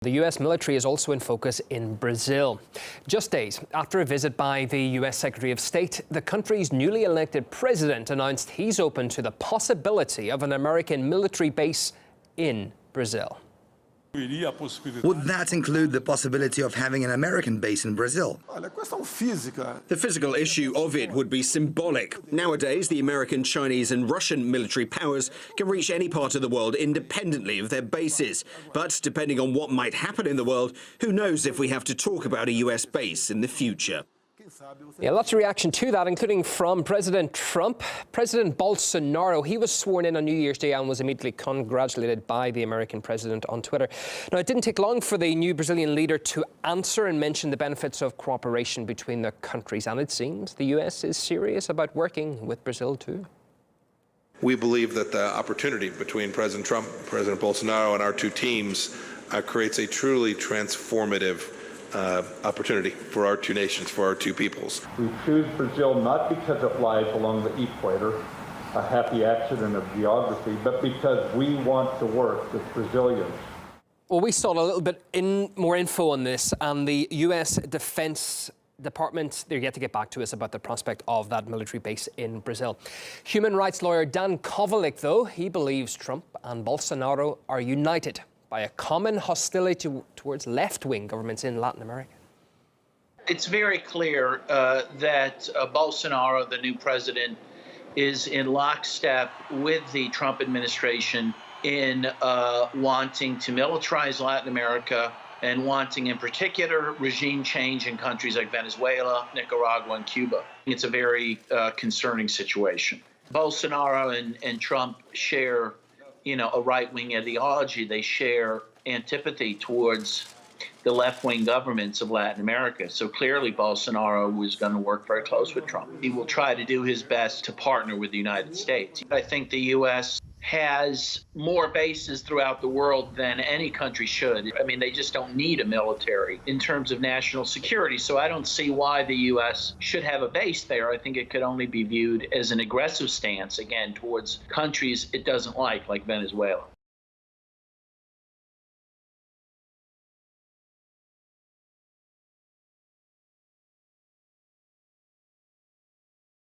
The U.S. military is also in focus in Brazil. Just days after a visit by the U.S. Secretary of State, the country's newly elected president announced he's open to the possibility of an American military base in Brazil. Would that include the possibility of having an American base in Brazil? The physical issue of it would be symbolic. Nowadays, the American, Chinese and Russian military powers can reach any part of the world independently of their bases. But depending on what might happen in the world, who knows if we have to talk about a US base in the future. Yeah, lots of reaction to that, including from President Trump. President Bolsonaro, he was sworn in on New Year's Day and was immediately congratulated by the American president on Twitter. Now, it didn't take long for the new Brazilian leader to answer and mention the benefits of cooperation between the countries. And it seems the U.S. is serious about working with Brazil, too. We believe that the opportunity between President Trump and President Bolsonaro and our two teams creates a truly transformative opportunity for our two nations, for our two peoples. We choose Brazil not because it lies along the equator, a happy accident of geography, but because we want to work with Brazilians. Well, we saw a little bit more info on this, and the U.S. Defense Department, they're yet to get back to us about the prospect of that military base in Brazil. Human rights lawyer Dan Kovalik, though, he believes Trump and Bolsonaro are united by a common hostility towards left-wing governments in Latin America. It's very clear that Bolsonaro, the new president, is in lockstep with the Trump administration in wanting to militarize Latin America and wanting, in particular, regime change in countries like Venezuela, Nicaragua, and Cuba. It's a very concerning situation. Bolsonaro and Trump share a right-wing ideology. They share antipathy towards the left-wing governments of Latin America. So clearly Bolsonaro was going to work very close with Trump. He will try to do his best to partner with the United States. I think the U.S. has more bases throughout the world than any country should. I mean, they just don't need a military in terms of national security. So I don't see why the U.S. should have a base there. I think it could only be viewed as an aggressive stance, again, towards countries it doesn't like Venezuela.